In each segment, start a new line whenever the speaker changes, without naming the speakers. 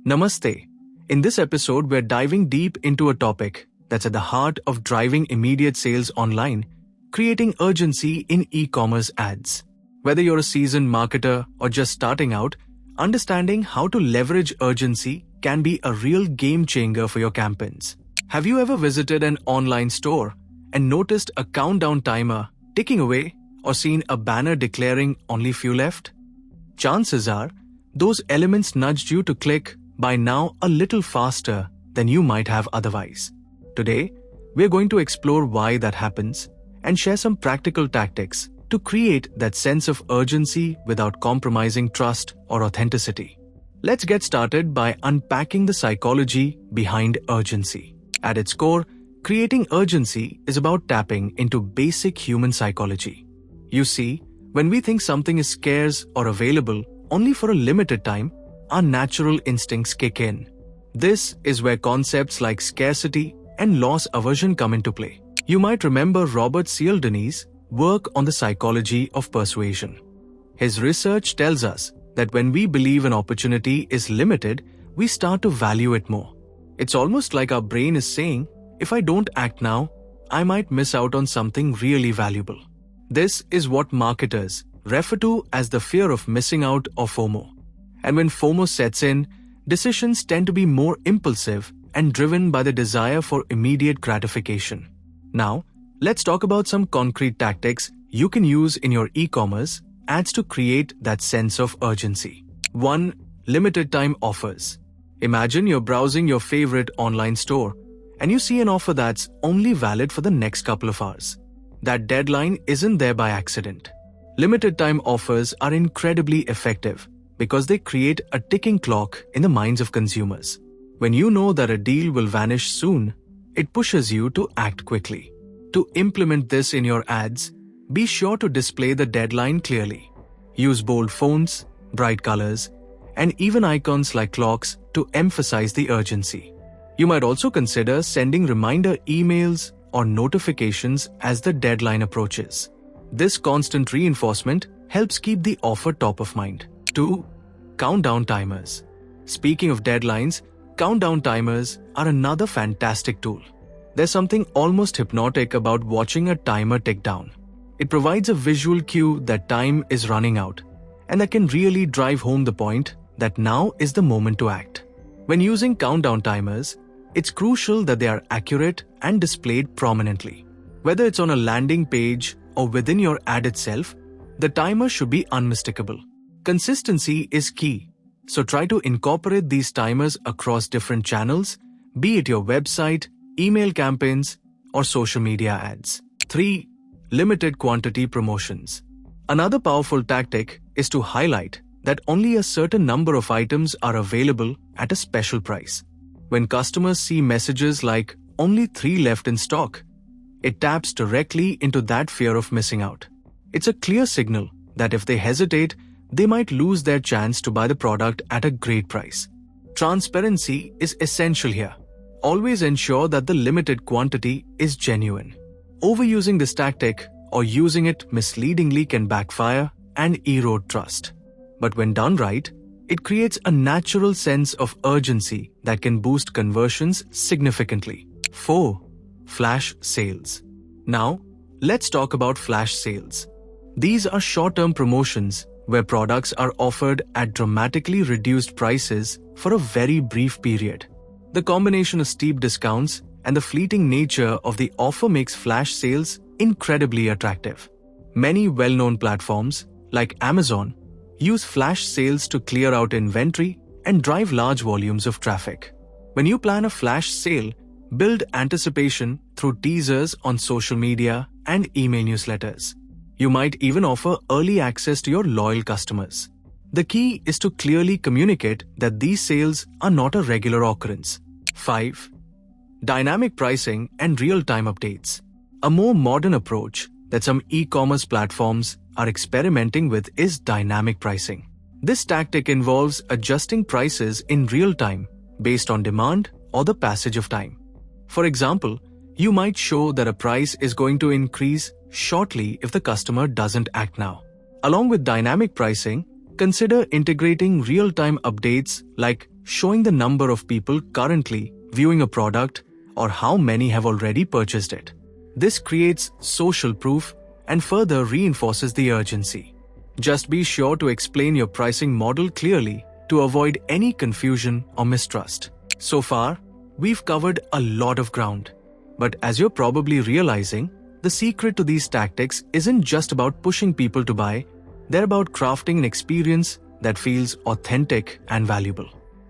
Namaste. In this episode, we're diving deep into a topic that's at the heart of driving immediate sales online, creating urgency in e-commerce ads. Whether you're a seasoned marketer or just starting out, understanding how to leverage urgency can be a real game changer for your campaigns. Have you ever visited an online store and noticed a countdown timer ticking away or seen a banner declaring only few left? Chances are, those elements nudged you to click by now a little faster than you might have otherwise. Today, we're going to explore why that happens and share some practical tactics to create that sense of urgency without compromising trust or authenticity. Let's get started by unpacking the psychology behind urgency. At its core, creating urgency is about tapping into basic human psychology. You see, when we think something is scarce or available only for a limited time, our natural instincts kick in. This is where concepts like scarcity and loss aversion come into play. You might remember Robert Cialdini's work on the psychology of persuasion. His research tells us that when we believe an opportunity is limited, we start to value it more. It's almost like our brain is saying, if I don't act now, I might miss out on something really valuable. This is what marketers refer to as the fear of missing out or FOMO. And when FOMO sets in, decisions tend to be more impulsive and driven by the desire for immediate gratification. Now, let's talk about some concrete tactics you can use in your e-commerce ads to create that sense of urgency. 1. Limited time offers. Imagine you're browsing your favorite online store and you see an offer that's only valid for the next couple of hours. That deadline isn't there by accident. Limited time offers are incredibly effective because they create a ticking clock in the minds of consumers. When you know that a deal will vanish soon, it pushes you to act quickly. To implement this in your ads, be sure to display the deadline clearly. Use bold fonts, bright colors, and even icons like clocks to emphasize the urgency. You might also consider sending reminder emails or notifications as the deadline approaches. This constant reinforcement helps keep the offer top of mind. 2. Countdown timers. Speaking of deadlines, countdown timers are another fantastic tool. There's something almost hypnotic about watching a timer tick down. It provides a visual cue that time is running out, and that can really drive home the point that now is the moment to act. When using countdown timers, it's crucial that they are accurate and displayed prominently. Whether it's on a landing page or within your ad itself, the timer should be unmistakable. Consistency is key, so try to incorporate these timers across different channels, be it your website, email campaigns, or social media ads. 3. Limited quantity promotions. Another powerful tactic is to highlight that only a certain number of items are available at a special price. When customers see messages like only 3 left in stock, it taps directly into that fear of missing out. It's a clear signal that if they hesitate, they might lose their chance to buy the product at a great price. Transparency is essential here. Always ensure that the limited quantity is genuine. Overusing this tactic or using it misleadingly can backfire and erode trust. But when done right, it creates a natural sense of urgency that can boost conversions significantly. 4. Flash sales. Now, let's talk about flash sales. These are short-term promotions where products are offered at dramatically reduced prices for a very brief period. The combination of steep discounts and the fleeting nature of the offer makes flash sales incredibly attractive. Many well-known platforms, like Amazon, use flash sales to clear out inventory and drive large volumes of traffic. When you plan a flash sale, build anticipation through teasers on social media and email newsletters. You might even offer early access to your loyal customers. The key is to clearly communicate that these sales are not a regular occurrence. 5. Dynamic pricing and real-time updates. A more modern approach that some e-commerce platforms are experimenting with is dynamic pricing. This tactic involves adjusting prices in real time based on demand or the passage of time. For example, you might show that a price is going to increase shortly if the customer doesn't act now. Along with dynamic pricing, consider integrating real-time updates like showing the number of people currently viewing a product or how many have already purchased it. This creates social proof and further reinforces the urgency. Just be sure to explain your pricing model clearly to avoid any confusion or mistrust. So far, we've covered a lot of ground. But as you're probably realizing, the secret to these tactics isn't just about pushing people to buy, they're about crafting an experience that feels authentic and valuable.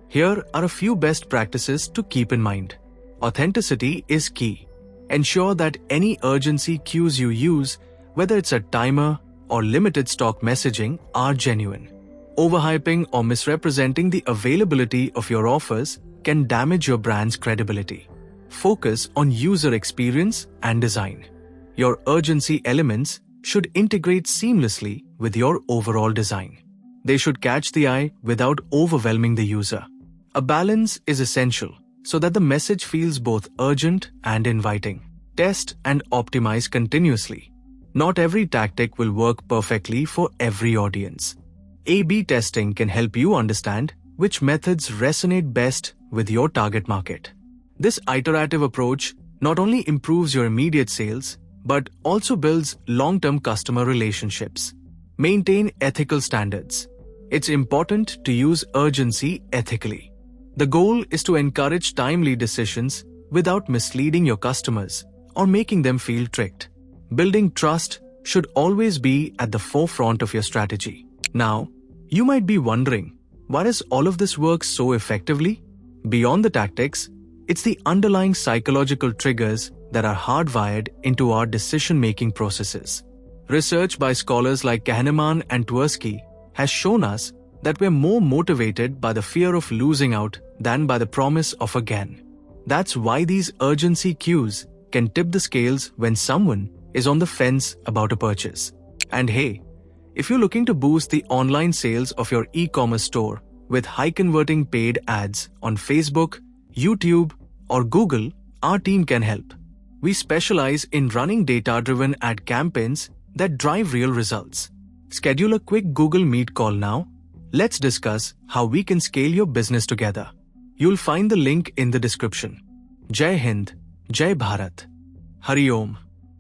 Here are a few best practices to keep in mind. Authenticity is key. Ensure that any urgency cues you use, whether it's a timer or limited stock messaging, are genuine. Overhyping or misrepresenting the availability of your offers can damage your brand's credibility. Focus on user experience and design. Your urgency elements should integrate seamlessly with your overall design. They should catch the eye without overwhelming the user. A balance is essential so that the message feels both urgent and inviting. Test and optimize continuously. Not every tactic will work perfectly for every audience. A/B testing can help you understand which methods resonate best with your target market. This iterative approach not only improves your immediate sales, but also builds long-term customer relationships. Maintain ethical standards. It's important to use urgency ethically. The goal is to encourage timely decisions without misleading your customers or making them feel tricked. Building trust should always be at the forefront of your strategy. Now, you might be wondering, why does all of this work so effectively? Beyond the tactics, it's the underlying psychological triggers that are hardwired into our decision-making processes. Research by scholars like Kahneman and Tversky has shown us that we're more motivated by the fear of losing out than by the promise of a gain. That's why these urgency cues can tip the scales when someone is on the fence about a purchase. And hey, if you're looking to boost the online sales of your e-commerce store with high-converting paid ads on Facebook, YouTube, or Google, our team can help. We specialize in running data-driven ad campaigns that drive real results. Schedule a quick Google Meet call now. Let's discuss how we can scale your business together. You'll find the link in the description. Jai Hind, Jai Bharat. Hari Om.